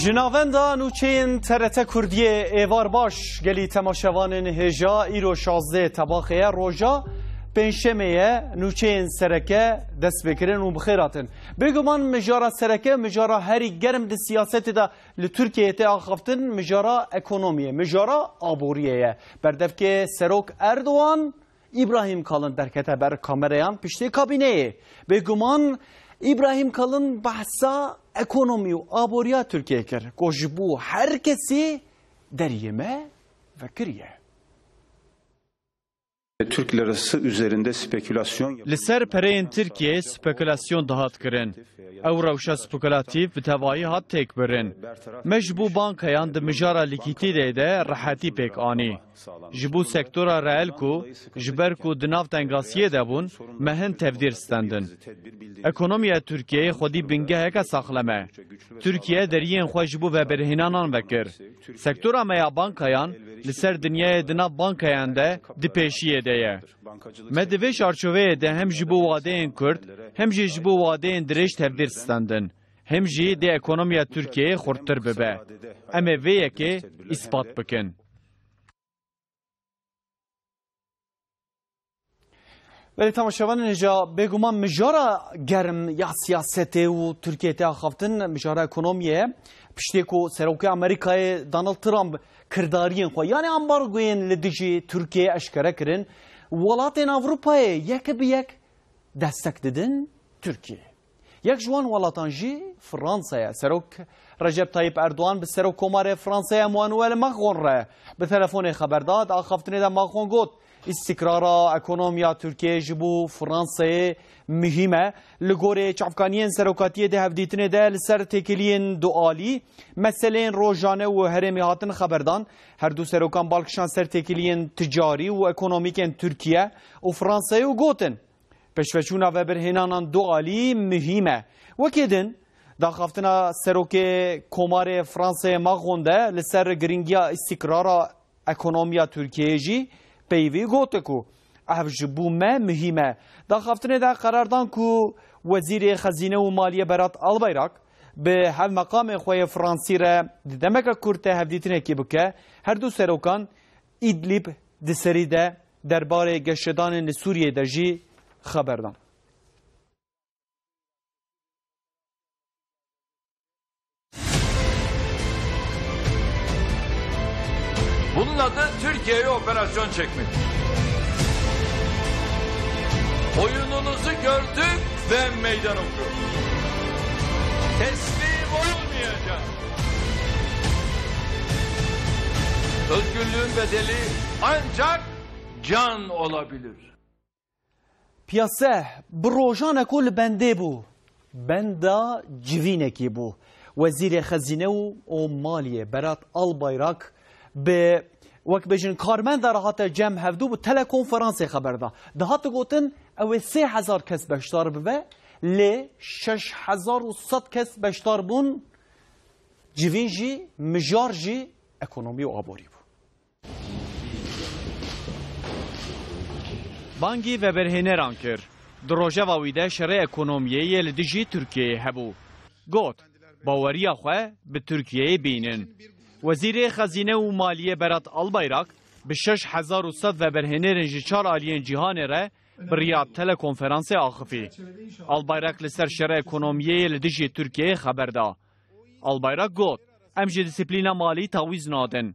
جناوندا نوچین TRT کردیه ایوار باش گلی تماشاوانین هجا ایرو 16 تباخیه روژا پنجشنبه نوچین سرکه دست بکرین و بخیراتن بگمان مجارا سرکه مجارا هری گرم دی سیاست دا لترکیه تا آخفتن مجارا اکونومیه مجارا آبوریه بردف که سروک اردوان İbrahim Kalın derkete ber kamerayan pişti kabineye. Begüman İbrahim Kalın bahsa ekonomi ve aboriya Türkiye kir. Koşbu herkesi deriyeme ve kiriye. Türkler arası üzerinde spekülasyon Liser pereyin Türkiye spekülasyon dahat kirin. Ew rewşa spekülatif bi tevayî hat têk birin. Me ji bo bankayan di mijara likîtîdê de rehetî pêk anî. Ji bo sektora reel ku ji ber ku di nav tengasiyê de bûn me hin tevdîr stendin. Ekonomiya Türkiye'ye xwedî bingeheke saxleme. Türkiye deriyên xwe ji bo veberhênanan vekir. Sektora me ya bankayan li ser dinyayê di nav bankayan de di pêşiyê de ye. Me di vê çarçoveyê de hem ji bo wadeyên Kurd hem jî ji bo wadeyên dirêj tevdîr stendin. Hem jî dê ekonomiya Türkiye'ye xurttir bibe. Em ê vê yekê îspat bikin. Veli tamaşavan neca beguman mijara germ ya siyasete u Türkiye'te axaftin mijara ekonomiye piştê ku Serokê Amerikayê Donald Trump kirdariyên xwe yani ambargoyên li dijî Türkiye eşkere kirin welatên Avrupayê yek bi yek destek didin Türkiye. Yek ji wan welatan jî Fransaya Serok Recep Tayyip Erdoğan bi Serok Komarê Fransaya Emmanuel Macron re bi telefonê xeber dad axaftinê de Macron got İstikrara ekonomiya Türkiye ji bo Fransayê mühim e. Li gorê çavkaniyên serokatiyê de hevdîtinê de li ser têkiliyên dualî meseleyên rojane û herêmî hatin xeberdan. Her du serokan balkişan ser têkiliyên ticarî û ekonomîkên Türkiye û Fransayê û gotin. Peşveçûna veberhênanan dualî mühim e. Wekê din daxaftina Serokê Komarê Fransayê Macron de li ser giringiya istikrara ekonomiya Türkiye'ye jî پیوی گوته کو اف جبو ما مهمه دا خفتنه دا قراردان کو وزیر خزینه و مالیه برات البیرک به هف مقام خوی فرانسی را دمک کرته هفدیتنه کی بکه هر دو سروکان ایدلیب دسری ده درباره گشتدان سوریه ده جی خبردان Bunun adı Türkiye'ye operasyon çekmek. Oyununuzu gördük ve meydan okuyoruz. Teslim olmayacağız. Özgürlüğün bedeli ancak can olabilir. Piyasa brojane kul bende bu. Benda civineki bu. Vezir Hazine o Maliye Berat Albayrak به وقت بجن کارمند در حالت جمع هفدو به تلکنفرانس خبر ده. دهات گوتن اوه 3000 کس بشتار بوه لی 6100 کس بشتار بون جوین جی مجار جی اکونومی و آبوری بو. بانگی و برهنه رانکر دروژه واویده شرع اکونومیه لدیجی ترکیه هبو. گوت باوریا خواه به ترکیه بینن. وزیر خزینه و مالیه برات البیرک به 6100 و برهنرین جچار آلیین جهان را بریاد تلکنفرانس آخفی. البیرک لسر شرع اکونومیه لدیجی ترکیه خبر دا. البیرک گوت امجی دیسیپلینا مالی تاویز نادن.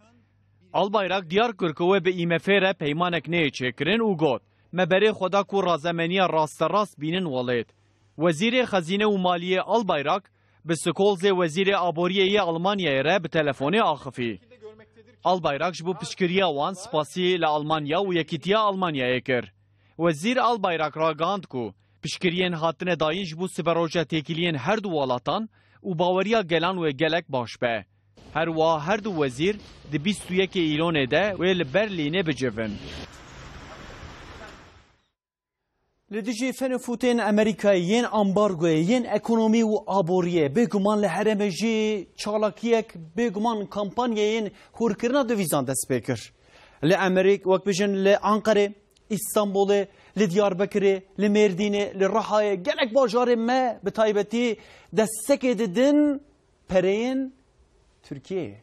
البیرک دیار کرکوه به IMF را پیمانک نه چکرین و گوت مبری خدا کو رازمانی راست بینن ولید. وزیر خزینه و مالیه البیرک به سکولز وزیر آبوریه آلمانیا را به تلفن آخفی. البیرک جبو پشکریا وان سپاسی لآلمانیا و یکیتیا آلمانیا کر. وزیر البیرک را گاند کو پشکرین هاتن داین جبو سبروجه تکیلین هر دو ولاتان و باوریا گلان و گلک باش به. هر دو وزیر دی 21 ایلون ده و لبرلینه بجوون. لدیجی فنفوتین امریکایی ین امبارگوی ین اکونومی و آبوریه بگمان لحرمجی چالاکیک بگمان کمپانیه ین خورکرنا دویزان دست بکر لامریک وقت بجن لانقره استانبول لدیاربکر لمردین لرحای گلک باجار ما بتایبتی دستک ددن پرین Türkiye.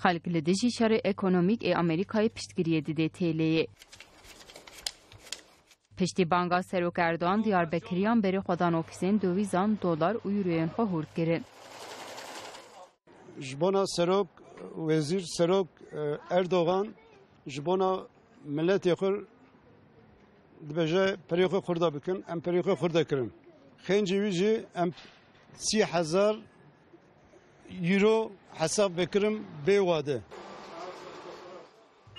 خلق لدجی شر اکونومیک امریکای پشتگیری دیده تیلیه. پشتی بانگا سروک اردوان دیاربکریان بری خودان اوفیسین $2 و یوروین خور گرن. جبنا سروک وزیر سروک اردوغان جبنا ملت یخور دبجه پریخو خورده بکن ام پریخو خورده کرن. خنجی ویجی ام 30,000 یورو حساب بکرم بیواده.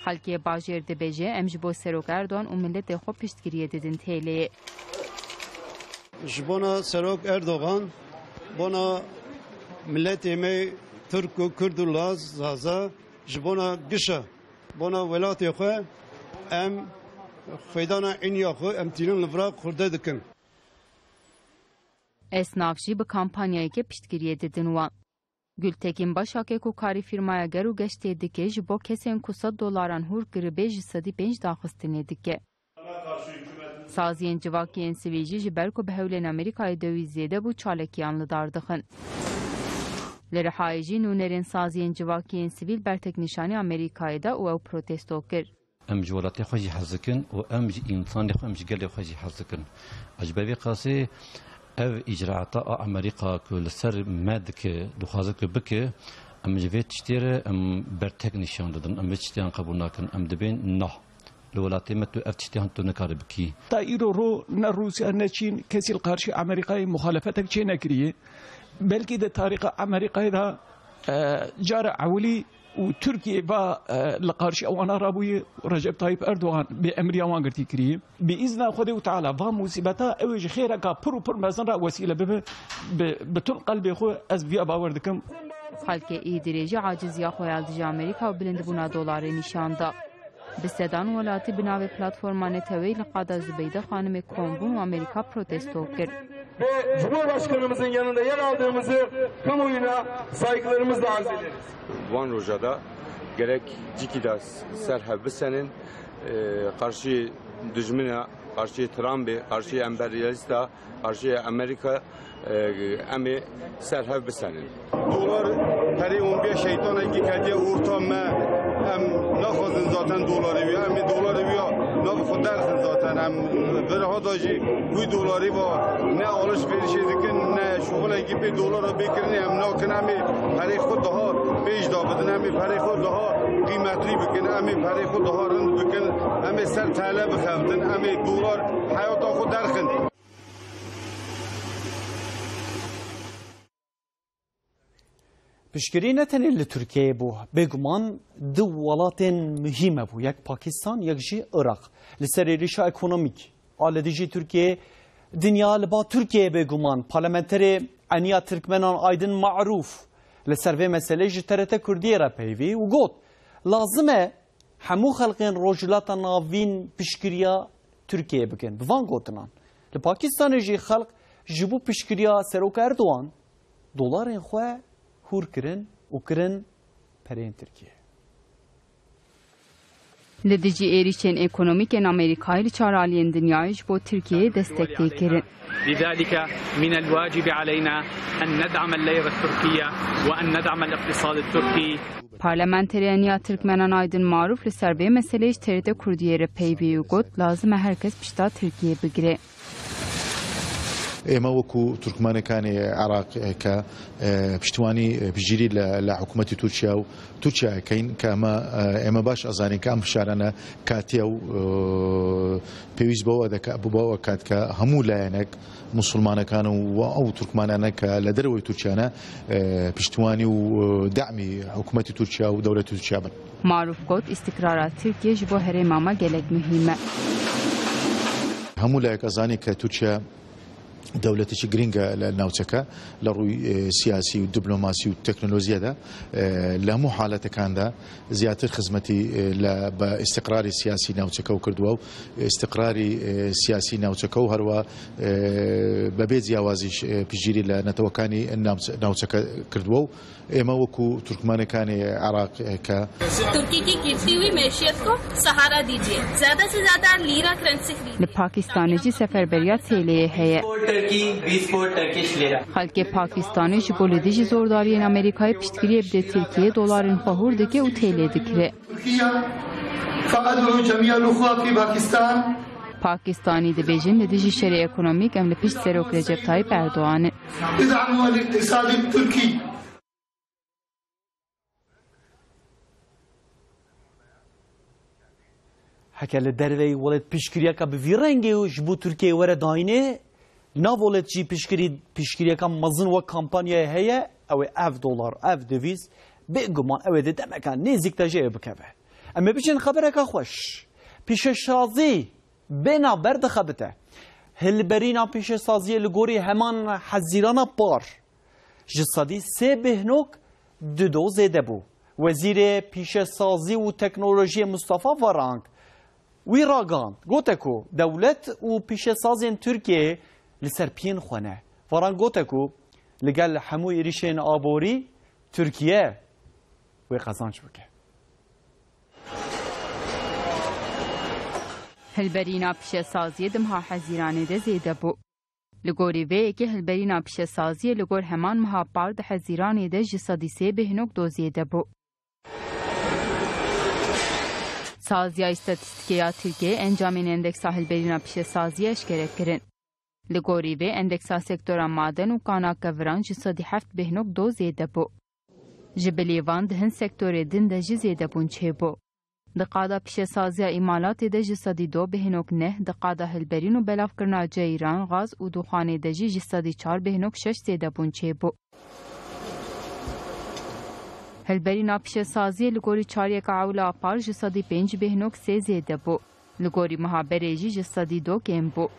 خلکی باجر دبجه امجبو سروک اردوان و ملت خو پشتگیری دیدن تیلیه. جبنا سروک اردوغان بنا ملت می ترک و کرد و لاز زازا جبنا گشه بنا ولات خو ام فیدانا اینیا خو ام تیرن لفراق خورده دکن. اسنافجی به کمپانیایی که پشتگیری دیدن وان. Gültekin başake ku kari firmaya geru geçtiği dike jibo kesen $100 hur gribe jisadi 5 daxistine dike. Saziyen civakiyen sivici jiber ku behevlen Amerika'yı döviziyede bu çalekiyanlı dardıxın. Leri hayici nunerin saziyen civakiyen sivil bertek nişani Amerika'yı da o protesto kir. ام جوالاتي خوجي حزكن و ام انسان ام جقل خوجي حزكن اجبابي قاسي او اجراءات امريكا كل سر مادك دخازك بك ام جفيت تشتير ام برتك نشان ددن ام تشتيان قبولناكن ام دبين نه الولايات متو افتشتيان تنكاربكي طائرو رو نه روسيا نه چين كسي القارشي امريكاي مخالفتك چي نكريه بلكي ده طريق امريكاي ده جار عولي وتركيا با لقارشي اوانا رابوي رجب طيب اردوغان بامريكا وانغرتي كري باذن خدي وتعالى با مصيبتا اوج خيرك برو بر مزن را وسيله بتون قلبي خو از بيا باوردكم خلق ای درجه عاجز یا خویالدج امریکا و بلند بونا دلار نشاندا بسدان ولاتی بناو پلتفرمان تویل قادا زبیده خانم کومبون و امریکا protesto کرد. Ve Cumhurbaşkanımızın yanında yer aldığımızı kamuoyuna saygılarımızla arz ederiz. Van Roja'da gerek Ciki'de serhev senin karşı düşmene, karşı Trump'e, karşı emperyalista, karşı Amerika emi serhev senin. Dolar peri 15 şeytana ki kediye ortamı hem nafazın zaten doları ya hem doları ya nafı dersin zaten hem verhadacı bu doları var ne alışveriş edikin ne şugule gibi dolara bekirin hem nakin hem peri خود daha beş da بدن hem peri خود daha kıymetli bikin hem peri خود daha rend bikin hem ser TL bixevdin hem dolar hayata خود derkin. پشتگیری نتنه لترکیه بو بگمان دو ولاتن مهمه بو یک پاکستان یک جی عراق لسر ریشا اکونومیک آلدیجی ترکیه دنیا لبا ترکیه بگمان پارلمنتری انیا ترکمنان آیدن معروف لسر و مسئله جی ترته کردیه را پیوی و گوت لازمه همو خلقین روجلات ناوین پشتگیریا ترکیه بکن بوان گوتنان لپاکستان جی خلق جبو پشتگیریا سروک اردوان دولارین خواه هور کرن و کرن پرین ترکیه. لدیجی ایریشن اکونومیک ان امریکایی چارالین دنیایش با ترکیه دستکی کرن. لذلك من الواجب علينا أن ندعم الليرة التركية وأن ندعم الاقتصاد التركي. Parlamenteriyaniya Türkmenan aydın maruf li serbe meseleş teride kurdiyere peyvi ugot lazım herkes pişta Türkiye bigire. ئێمە وەکو تورکمانەکانی عێراق کە پشتیوانی پشگیری لە حکوومەتی تورکیا و تورکیاکەین کە ئێمە باش ئەزانین کە ئەم فشارانە کاتێ و پێویست بەوە کات کە هەموو لایەنێک مسلمانەکان و ئەو تورکمانانە کە لە دەرەوەی تورکیانە پشتیوانی و دعمی حکوومەتی تورکیا و دەوڵەتی تورکیا بن. معروف گوت استقرارات تورکیە ji bo herêmama gelek mühim e. هەموو لایەک ئەزانێت کە تورکیا دولتێکی گرنگە لە ناوچەکە لە ڕووی سیاسی و دیپلۆماسی و تەکنۆلۆژیادا لە هەموو حالەتەکاندا زیاتر خزمەتی بە ئیستیقراری سیاسی ناوچەکە و کردووە و ئیستیقراری سیاسی ناوچەکە و هەروە بەبێ جیاوازیش پشگیری لە نەتەوەکانی ناوچەکە کردووە و ئێمە وەکو تورکمانەکانی عێراق کە ترکی کی गिरती हुई मैशियत को सहारा दीजिए ज्यादा से ज्यादा lira currency खरीदिए. لپاکستانی جی سفربریات تیلیه هیه. خلک پاکستانی ji bo li dijî zordariyên Amerîkayê piştgiriyê bide Tirkiye dolarên xwe hûr dike û têlê dikire. Pakistanî dibêjin li dijî şerê ekonomîk em li pişt Serok Recep Tayyip Erdoğanê. Heke li derveyê welet piştgiriyeka bi vî rengê ji bo Tirkiye were dayînê, nav welet jî piştgiriyeka mezin ve kampanyaya heye, ew ê ev dolar, ev devîz, bêguman ew ê di demeka nêzik de jê bikeve. Em ê biçin xebereka xweş. Pêşesazî bêna ber dixebite. Hilberîna pêşesaziyê li gorî heman hezîrana par ji sedî 3.2 zêde bû. Wezîrê pêşesazî û teknolojiyê Mustafa Varank wî ragand, gote ku dewlet û pêşesazên Tirkiyeyê li ser piyên xwe ne. Varank gote ku li gel hemû êrişên aborî Tirkiye wê qezanç bike. Hilberîna pişesaziyê di meha hezîranê de zêde bû. Li gorî vê yekê hilberîna pişesaziyê li gor heman meha par di hezîranê de ji sedî 3.2 zêde bû. Saziya îstatîstîkeya Tirkiye encamên endeksa hilberîna pişesaziyê eşkere kirin. Li gorî vê endeksa sektora maden û qanakeviran ji sedî 7.2 zêde bû. Ji bilêvan di hin sektorê din de jî zêdebûn çêbû. Di qada pişesaziya îmalatê de ji sedî 2.9, di qada hilberîn û belavkirina ceyran, gaz û dûxanê de jî ji sedî 4.6 zêdebûn çêbû. Hilberîna pişesaziyê li gorî çaryeka ewla par ji sedî 5.3 zêde bû. Li gorî mehaberê jî ji sedî 2 kêm bû.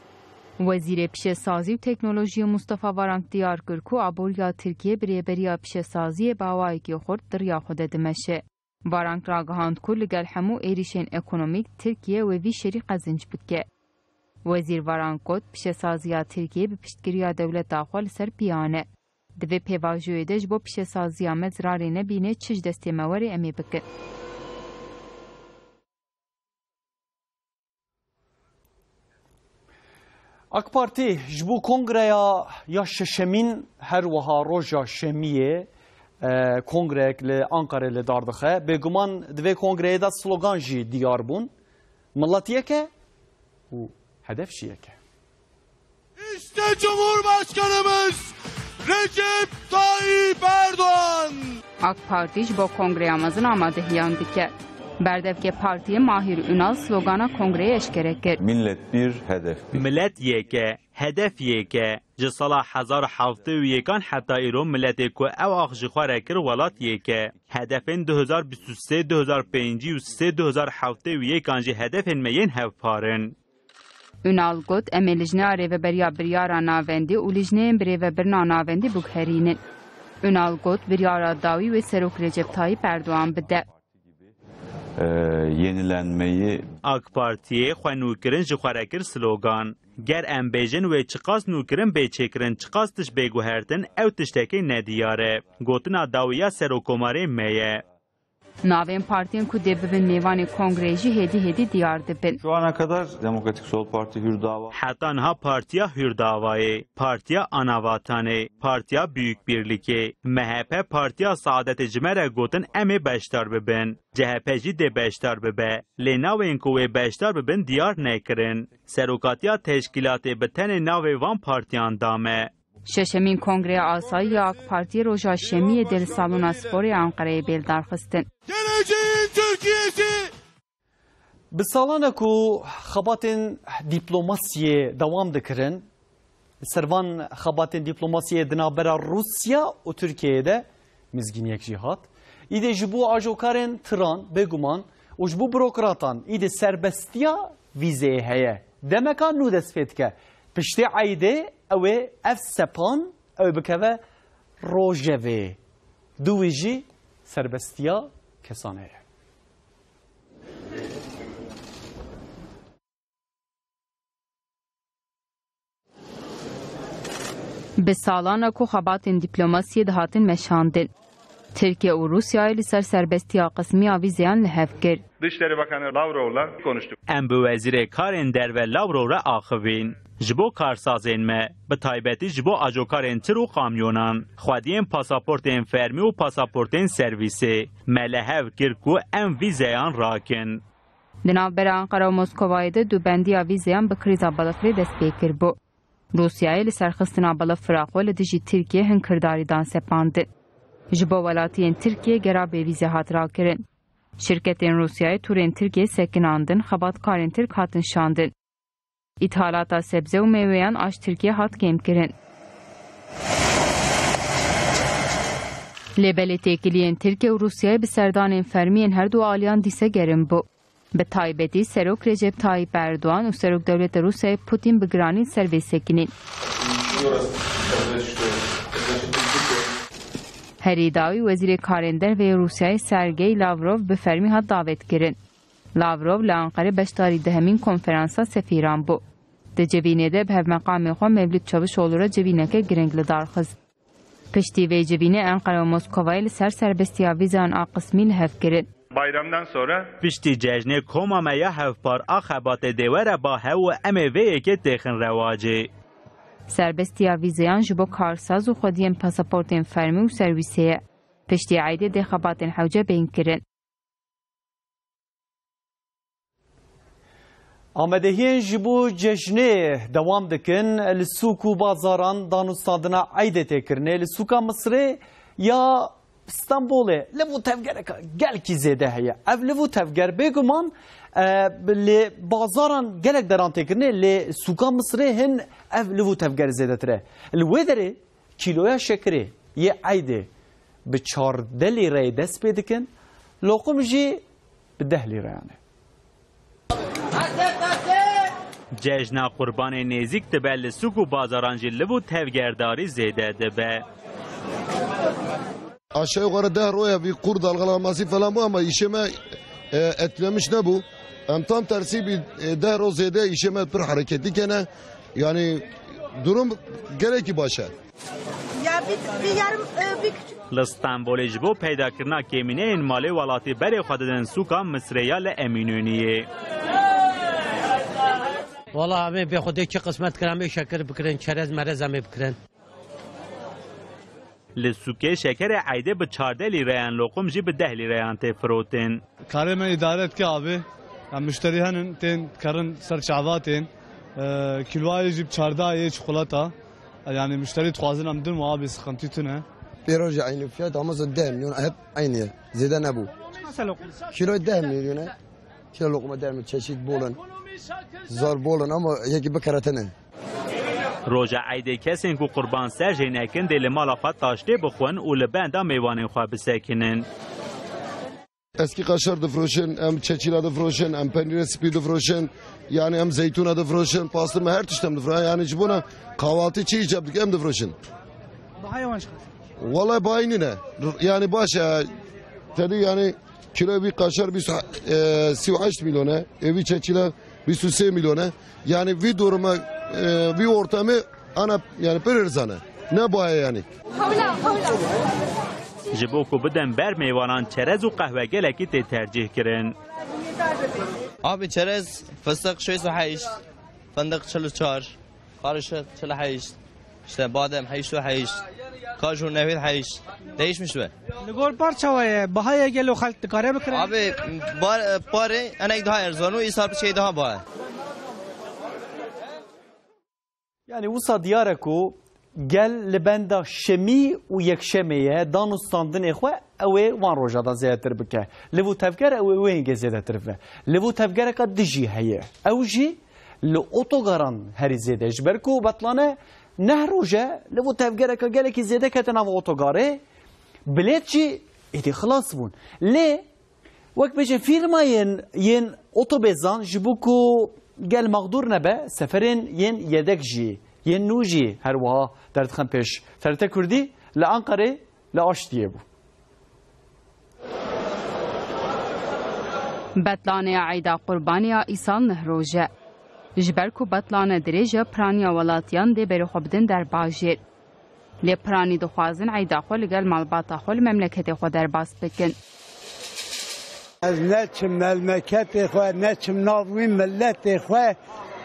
Wezîrê pişesazî û teknolojiyê Mustafa Varank diyar kir ku aboriya Tirkiye birêberiya pişesaziyê bawayekî xurt diriya xwe de dimeşe. Varank ragihand ku li gel hemû êrişên ekonomîk Tirkiye wê vî şerî qezinç bike. Wezîr Varank got pişesaziya Tirkiye bi piştgiriya dewleta xwe li ser piyane. Di vê pêvajoyê de ji bo pişesaziya me zirarê nebîne çi ji destê me were em ê bikin. AK Parti ji bo kongreya ya şeşemîn her wiha roja şemiyê kongreyek li Ankara'yê li dar dixe. Bêguman di vê kongreyê de slogan jî diyar bûn. Millet yeke û hedef jî yeke. İşte Cumhurbaşkanımız Recep Tayyip Erdoğan. AK Parti ji bo kongreya mezin amadehiyan dike. Berdevke Partiye Mahir Ünal slogana kongreye eşkere kir. Millet bir, hedef bir. Millet yeke, hedef yeke. Ji sala 1971 heta îro miletê ku ew ax ji xwe re kir welat yeke. Hedefên 2023, 2005 û 2007 jî hedefên me yên hevparin. Ünal got em ê lijneya rêveberiya biryara navendî û lijneyên birêvebirina navendî biguherînin. Ünal got biryara dawî wê Serok Recep Tayyip Erdoğan bide. Yenilenmeyi AK Partiye xwe nûkirin ji xwe re kir slogan. Ger em bêjin wê çiqas nûkirin bêçêkirin çiqas tiş bêguhertin ew tiştekê nediyar e. Gotina dawiya Serokkomarê me ye. Navên partiyên ku dê bibin nêvanê kongreyê jî hêdî hêdî diyar dibin. Şu ana kadar Demokratik Sol Parti Hürdava. Heta niha Partiya Hürdavayê, Partiya Anavatanê, Partiya Büyük Birlikê, MHP Partiya Saadetê ji me re gotin em ê beşdar bibin. CHP jî dê beşdar bibe. Lê navên ku wê beşdar bibin diyar nekirin. Serokatiya teşkîlatê bi tenê navê van partiyan dame. Şeşemîn Kongreya Asayî AK Partiyê roja şemiyê de li Salona Sporê Ankara'yê bêldarxistin. Geleceğin Türkiye'si. Bi salana ku xebatên dîplomasiyê dewam dikirin, servan xebatên dîplomasiyê di navbera Rusya û Tirkiyeyê de mizgîniyek jî hat. Îdê ji bo ajokarên tiran bêguman û ji bo bürokratan îdê serbestiya vîzeyê heye. Demeka nû dest pê dike. Piştê eydê ew ê ev sepan ew bikeve rojevê. Du wî jî serbestiya kesan heye. Bi salana ku xebatên dîplomasiyê dihatin meşandin. Türkiye û Rusyayê li ser serbestiya qismiya vîzeyan li hev kir. Dışişleri Bakanı Lavrov'la konuştuk. Em bi wezîrê karên derve Lavrov re axivîn. جبو کارسازین ما به تایبەتی جبو اجوکارین تر و کامیونان خودین پاسپورتین فرمی و پاسپورتین سرویسی ملهو کرکو ام ویزایان راکن. دنابر انقره و موسکوای ده دوبندی ویزایان به کریزا بلفری دست پیکر بو. روسیای لسرخستنا بلفراق و لدیجی ترکیه هنکرداری دان سپاند. جبو ولاتین ترکیه گرا به ویزه هات را کرن. شرکتین روسیای تورین ترکیه سکناندن خبات کارین ترک هاتن شاندن. İthalata sebze و meyveyan aş Türkiye hat kem kirin. Lebeli tekiliyen Türkiye و Rusya'ya bir serdanên fermiyen her du aliyan dise gerin bu. Bi taybeti Serok Recep Tayyip Erdoğan و Serok Devleti Rusya'ya Putin bi giranî servê sekinin. Herî dawî Wezîrê Karên Derve Rusya'ya Sergey Lavrov bi fermî hat davet kirin. Lavrov li Ankara beşdarî dehemîn konferansa sefîran bu. Di cevînê de bi hevmeqamê xwe Mevlût Çavuşoğlu re cevîneke giring li darxiz. Piştî vê cevînê Ankara û Moskowayê li ser serbestiya vîzayan a qismî li hev kirin. Bayramdan sonra piştî cejnê koma me ya hevpar a xebatê dêwere ba hew û em ê vê yekê têxin rewacê. Serbestiya vîzayan ji bo karsaz û xwediyên pasaportên fermî û serwîsê ye. Piştî eydê dê xebatên hewce bên kirin. آمدهین جبو جشنه دوام دکن لسوق و بازاران دانستاندنا عیده تکرنه لسوقا مصر یا استانبول لبو تفگر گل کی زیده هیا اف لبو تفگر بگمان لی بازاران گلک دران تکرنه لی سوقا مصر هن اف لبو تفگر زیده تره الویدره کیلویا شکری یه عیده به 14 لیره دست بدکن لقم جی به 10 لیره یعنی جشن قربان نزیک دبل سوق و بازاران جلو tevgerdari zede debe. Aşağı yukarı 10 roya bir kur dalgalanması falan bu ama işeme etkilemiş ne bu? Tam tersi bir 10 ro zede işeme bir hareketli gene yani durum gerek ki başa. Ya bir yarım bir küçük لستانبول جبو پیدا کرنا کمینه مالی ولاتی بری خوددن سوکا مصریه لامینونیه. والله همه به خودی که قسمت کردم شکر بکرن چرز مرز همه بکرن. لسوکه شکر عیده به 14 لیرهان لقم جی به 10 لیرهان تفروتن. کاری من اداره که آبی مشتری هنن تین کارن سر شعباتین کیلوای جیب 14 یه چکولاتا yani müşteri tuazın amdın mu abi sıkıntı tüne? بيرجع عيني فيها تماس 10 مليون أهب عيني زيدان أبو كيلو 10 مليون كيلو لقمة 10 مليون تشيد بولن زار بولن أما يجي بكرتنا روجا عيد كسين كو قربان سرجي نكن دل مالافات تاشتي بخون و لبندا ميوانين خوا بسكنن eski kaşar da froşen, hem çeçila da froşen, hem peynir spi da froşen, yani hem zeytuna da froşen, pastırma her tiştem da froşen. Yani cibuna kahvaltı çiğ yaptık hem de froşen. Daha yavaş. Vallahi bayını ne? Yani başa dedi yani kilo bir kaşar bir 28 milyona, evi çeçila bir 3 milyona. Yani bir duruma bir ortamı ana yani perirzane. Ne baya yani? جبو کو بدن بر میوانان چرز و قهوه گلکی تی ترجیح کرن. Abi çerez fıstık 28 fındık 44 karışık 28 işte badem 28 kaju nevit 28 değişmiş mi? Ligor parçavaya bahaya gelo halk tkare bikre. Abi pare anek daha erzanu isap şey daha bağ. Yani usa diyare ku gel libenda şemi u yekşemeye danustandın exwe ewe van rojada zêdetir bike li bu tevger ewe wêngê zêdetir ve li bu tevgereka dijî heye ew jî li otogaran herî zêde ji ber ku betlane neh roje li bu tevgereka gelekî zêde kete nav otogarê bilêt jî êdî xilas bûn lê wek bêje fîrmayên yên otobêzan ji bo ku gel maqdûr nebe seferên yên yedek jî yen nûjî her wiha derdixin pêş TRT Kurdî li Ankarê li Aştiyê bû. Betlanê eyda qurbaniya îsal nihroje. Ji ber ku betlane dirêje piraniya welatiyan dê berê xwe bidin derbajêr. Lê piranî dixwazin eyda xwe li gel malbata xwe li memleketê xwe derbas bikin. Ez neçim memleketê xwe neçim nav wî milletê xwe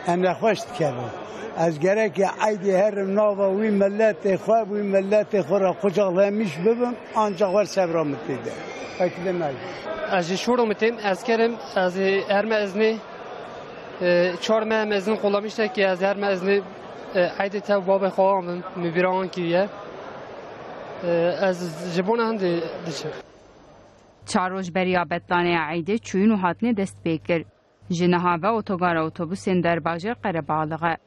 em nexweş dikerim. از گره که عیدی هر ناوا وی ملت خواه وی ملت خورا قجاقلامیش ببم آنجا ور سبرامت دیده فکر نگه از شورمتیم از کرم از هر مزنی چهار ماه مزن قلامیشته که از هر مزنی عید تا باب خواهم میبران کیه از جبون هندی دشه چاروش بریا بتلانه عیده چوین و هاتنه دست بیکر جنها و اتوگار اتوبوسین در باجر قربالغه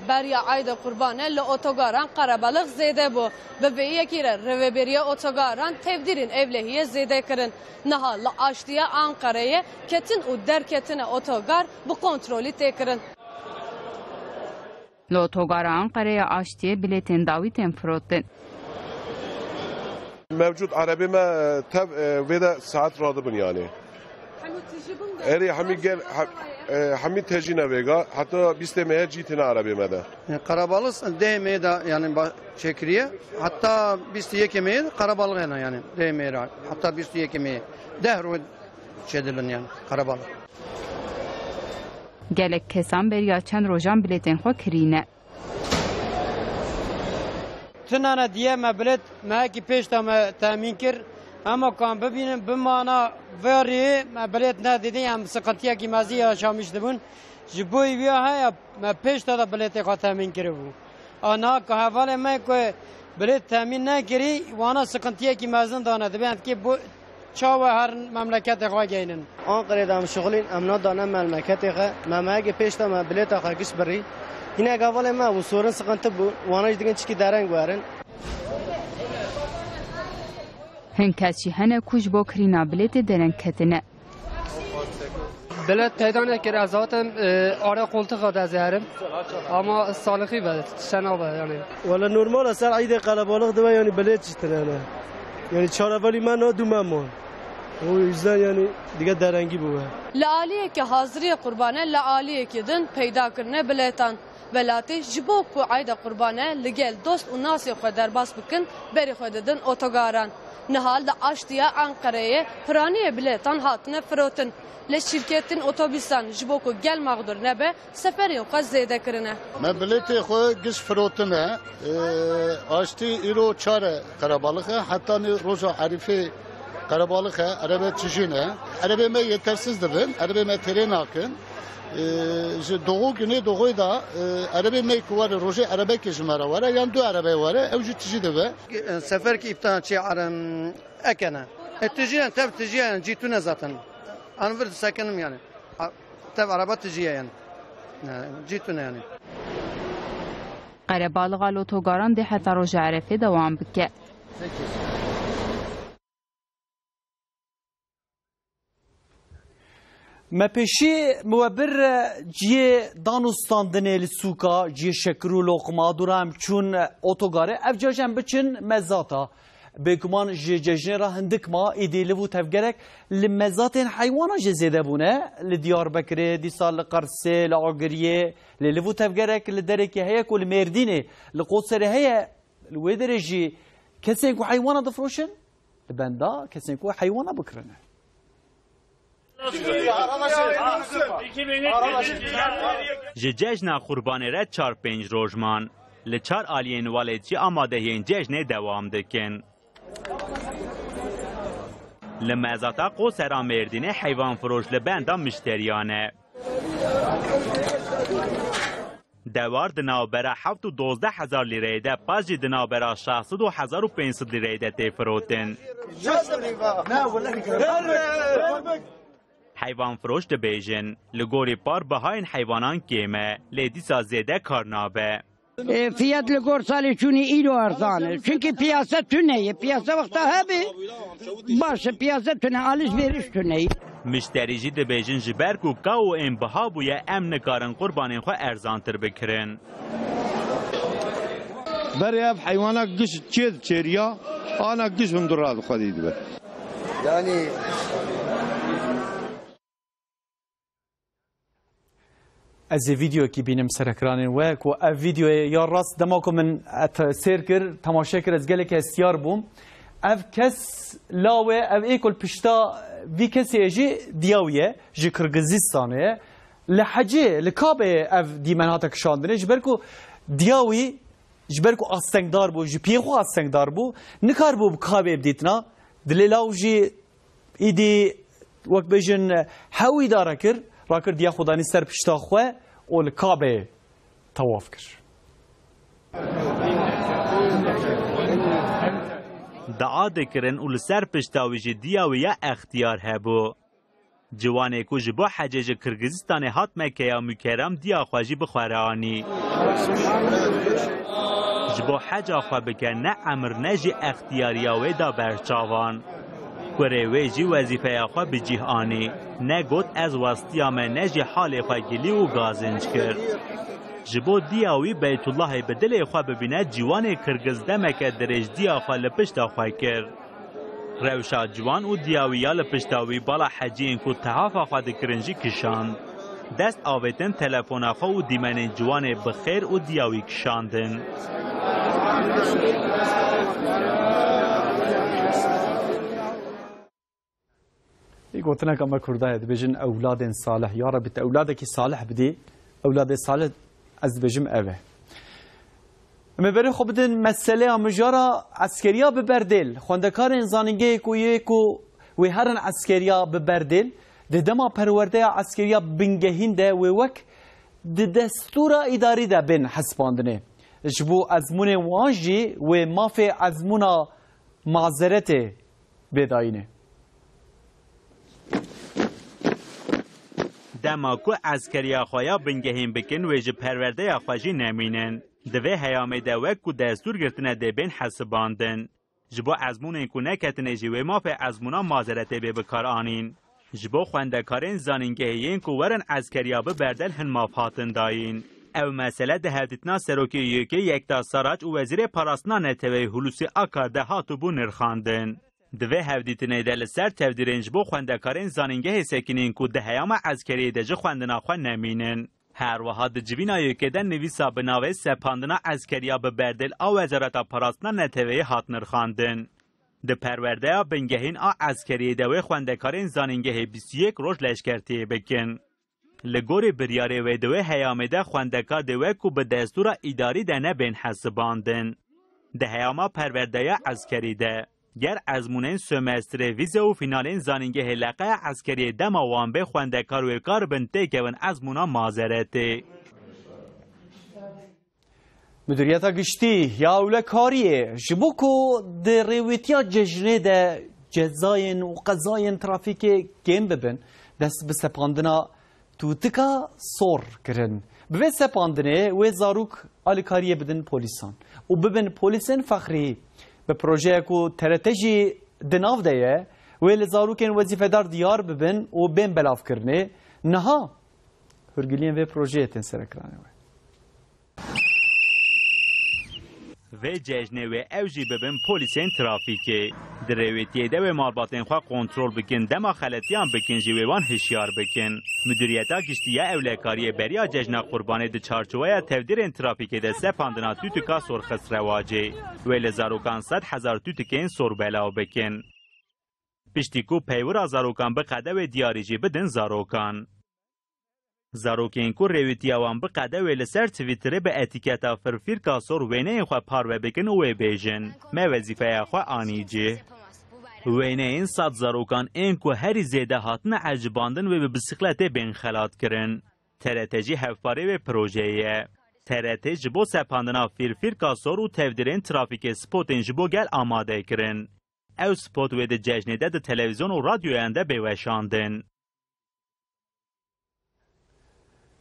بریا عید قربانه لأوتوگاران قربالغ زیده بو به یکی رو بریا اوتوگاران تبدیرین evlehiye زیده کرن نها لآشتیا آنقره کتن و در کتن اوتوگار bu kontrolü تکرن لأوتوگار آنقره آشتیه بلیتین داویتین فروتن موجود عربي ما تب ودا ساعات راضبن يعني اري حمي تجينا فيغا حتى بيستمع جيتنا عربي ماذا قرابالس دهمه دا يعني شكريه حتى 21 مي قرابالغنا يعني دهمه حتى 21 مي دهرو شدلن يعني قرابالغ gelek kesan beriya çend rojan biletin xo kirine تنانا دیه مبلت ما کی پیشتا ما تامین کر اما کام ببینم بمانا وری مبلت نه دیدی هم سقطیا کی مازی شامش دبون جبوی بیا های ما پیشتا دا بلت خو تامین کربو انا که حواله ما کو بلت تامین نکری وانا سقطیا کی مازن دانه دبن کی بو چاو هر مملکت خو گینن آن قریدم شغلین امنا دانه مملکت خو ما کی پیشتا ما بلت خو گش بری yine gavale ma bu sorun sıkıntı bu. Vanaj digin çiki dereng varın. Hınkaçi hene kuj bo krina bileti deren ketine. Bilet peydan ekir zaten ara koltuk da zerim. Ama sağlıklı bilet. Şena var yani. Valla normal asar ayda kalabalık da yani bilet çıktı yani. Yani çarabali man o dumam. O yüzden yani diğer derengi bu. لآلیه که حاضری قربانه لآلیه که دن پیدا کرنه بلیتان ولاتی جبو کو عید قربانه لگل دوست و ناسی خود در باس بکن بری خود دن اوتوگاران نهال دا آشتیا انقره پرانی بلیتان هاتنه فروتن لشرکتین اتوبیسان جبو کو گل مقدور نبه سفری قد زیده کرنه من بلیتی خود گش فروتنه آشتی ایرو چاره قربالخه حتی روزا عریفه Karabalık'a, araba tüjüne, arabama yetersiz dibin, arabama tren akın. Doğu günü doğuyu da arabama kuvar roje araba kejmara var, yan du araba var, evcu tüjü dibe. Sefer ki iptal şey aram ekene. Tüjüne tabi tüjüne citune zaten. Anvır sakinim yani. Tabi araba tüjüye yani. Citune yani. Qarabalığa lotogaran de heta roja arefe devam bike. مپشی موبر جی دانستاندن لسوکا جی شکر و لقما دورم چون اتوگاره افجاجن بچن مزاتا بگمان جی ججن را هندک ما ایدیلی و تفگرک لمزاتین حیوانا جزیده بونه لدیار بکره دی سال قرسه لعگریه للیو تفگرک لدرکی هیک و لمردینه لقوصره هیا الویدر جی کسی کو حیوانا دفروشن بندا کسی کو حیوانا بکرنه ji cejna Qurbanê re 4-5 rojman li 4 aliyên waletçî amadehiyên cejnê dewam dikin. Li mezata Qosera Mêrdînê heyvanfiroş li benda mişteriyan e. Dewar di navbera 12,000 lîreyê de paz jî di navbera 600,500 lîreyê de tê firotin. Heyvanfiroş dibêjin li gorî par bihayên heywanan kêm e lê dîsa zêde kar nabe. Fiyat li gor salê çûnî îro arzan e. Çünkü piyasa tune, piyasa wexta hebe baş e piyasa tune alışveriş tune. Mişterî jî dibêjin ji ber ku ka û ên biha bûye em nikarin qurbanên xwe erzantir bikirin. Berê ev heywana giş çê çêriya ana giş hundur xwedî dibe. Yani از ویدیو کی بینم سرکران و کو اف ویدیو یا راست دماکو من سیر کر تماشا کر از گله که استیار بوم اف کس لاوه اف ایکل پشتا وی کسی اجی دیاویه جی کرگزیستانه لحجه لکابه اف دیمنات کشاندنه جبرکو دیاوی جبرکو آستنگدار بو جپی خو آستنگدار بو نکار بو کابه بدیتنا دلیلاو جی ایدی وقت بجن هاوی داره کر راکر دیا خدانی سر پشتا خواه و لکابه تواف کر دعا دکرن و لسر پشتاوی جی دیاوی یا اختیار هبو جوانه کو جبو حجج کرگزستان هات مکه یا مکرم دیا خواجی بخواره آنی جبو حج آخوا بکن نه امر نجی اختیاریاوی دا برچاوان کره ویجی وظیفه آخوا بجیه آنی نه گوت از وستیام نجی حال خوا گلی و گازنج کرد جبو دیاوی بیت الله بدل خوا ببینه جوان کرگز دمکه درج دیا خوا لپشت آخوا کرد روشا جوان و دیاویا لپشتاوی بالا حجین کو تحافا خوا دکرنجی کشاند دست آویتن تلفون آخوا و دیمن جوان بخیر و دیاوی کشاندن يقولنا كما كرداء بجن أولاد صالح يا رب أولادك صالح بدي أولاد صالح از بجم أبه مبرر خو بدن مسئله مجارا عسکریا ببردل خوندکار انسانیگه کویکو و هرن عسکریا ببردل ده دما پرورده عسکریا بنگهین ده و وک ده دستور اداری ده بین حسباندنه جبو ازمون واجی و مافی ازمونا معذرت بداینه دما کو عسکریا خویا بنگهین بکن و جه پرورده خواجی نمینن دوی هیامه دوک کو دستور گرتنه ده بین حسباندن جبو ازمون کو نکتنه جوی ما په ازمونا مازرته به بکار آنین جبو خوندکارین زانینگهین کو ورن عسکریا به بردل هن مافاتن داین او مسئله ده هدتنا سروکی یکی یکتا ساراج و وزیر پاراسنا نتوی هلوسی آکار ده هاتو بو نرخاندن دوی هفدیتنه دل سر تودیرنج بو خوندکارین زانینگه سکنین کو ده هیام عسکری ده جو خوندنا خو نمینن هر وحد جوینا یکدن نویسا بناوی سپاندنا عسکریا به بردل آ وزارت پاراسنا نتوی هات نرخاندن ده پرورده بنگهین آ عسکری دوی خوندکارین زانینگه 21 روز لشکرتی بکن لگوری بریاره و دوی هیامه ده خوندکار دوی کو به دستور اداری ده نبین حسباندن ده هیاما پرورده عسکری ده گر ازمونین سمستر ویزه و فینالین زانینگه لقه عسکری دماوان به خوندکار و کار بنته که ون ازمونا مازرته مدیریت گشتی یا اوله کاریه جبو کو ده رویتیا ججنه ده جزاین و قضاین ترافیک گیم ببن دست به سپاندنا توتکا سور کرن به سپاندنه و زاروک آلی کاریه بدن پولیسان و ببن پولیسن فخری به پروژه کو ترتجی دناف دیه و لزاروکین وظیفه دار دیار ببن و بین بلاف کرنه نها هرگلین و پروژه تن سرکرانه و ججنه و اوجی ببن پولیسین ترافیکی درویتیه ده و مالباتین خواه کنترول بکن دما خلطیان بکن جویوان هشیار بکن مدیریتا گشتیه اولکاری بریا ججنه قربانه ده چارچوه تودیرین ترافیکی ده سپاندنا توتکا سرخص رواجه و لزاروکان 100,000 توتکین سر بلاو بکن پشتیکو پیور زاروکان بقده و دیاریجی بدن زاروکان زاروکین کو رویتیاوان بقده و لسر تویتره به اتیکتا فرفیر کاسور وینه خواه پارو بکن و بیجن ما وظیفه خواه آنیجه وینه این 100 زاروکان این کو هری زیده هاتن عجباندن و به بسیقلت بین خلات کرن ترتجی هفپاره و پروژهیه ترتج بو سپاندنا فرفیر کاسور و تودیرین ترافیک سپوتین جبو گل آماده کرن او سپوت و ده ججنیده ده تلویزیون و رادیو انده بیوشاندن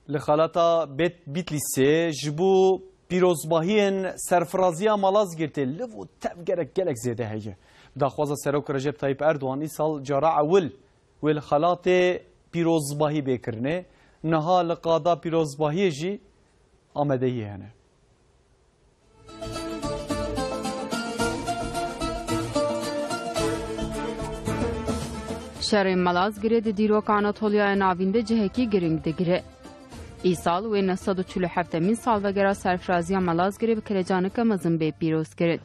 لخالاتا بیت لیسه جبو پیروزباهین سرفرازیا مالاز گرته لفو تف گلک زیده هیه داخوازا سروک رجب طایب اردوان سال جارع اول و لخالات پیروزباهی بکرنه نها لقادا پیروزباهی جی آمده هنه شهر مالاز گرید دیروک آناتولیا ناوینده جهکی گرنگ دگیره ایسال و 947 سال وگرا سرفرازی مالازگری به کرجانک مزنبه پیروز کرد.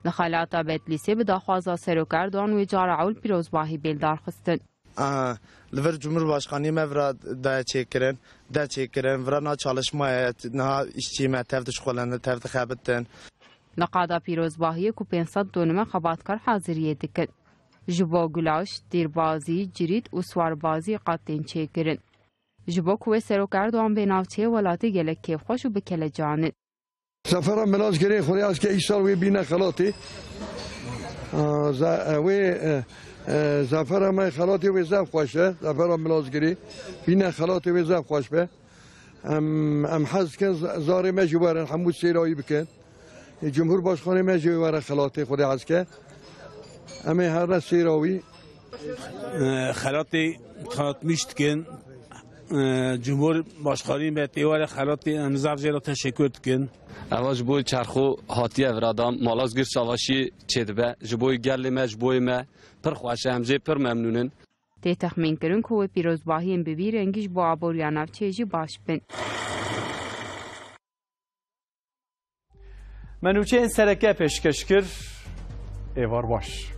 لخالات بیت لیسه به داخوازا سروکردان و جارعول پیروزباهی بیلدار خستن. Liver Cumhurbaşkanı mevra da çekiren vrana çalışmaya na işçime tevdi şkolanda tevdi xabitten. Laqada Pirozbahiye ku 500 donuma xabatkar haziriye dikit. Jibo gulaş, dirbazi, cirit u swarbazi qatin çekirin. Jibo ku Serok Erdoğan benavçe velati gelek kevxoş u bikele canit. Safara melaz gere xorias ke işsal ve bina xalati. زفر ما خلاتی و زف خوشه زفر ملازگری بینه خلاتی و زف خوش به ام حز کن زاری مجبورن حمود سیرایی بکن جمهور باشخانه مجبور خلاتی خود حز که اما هر سیراوی خلاتی خلات میشت کن جمهور باشخانه متیوار خلاتی امزاف جلو تشکر کن اواج بوی چرخو هاتی افرادام مالازگیر سواشی چدبه جبوی گلی مجبوی ما پر خوش همزه پر ممنونن تی تخمین کرن که پیروزباهی ببیر انگیش با عبوریاناف چیجی باش بن منوچه این سرکه پیشکش کر ایوار باش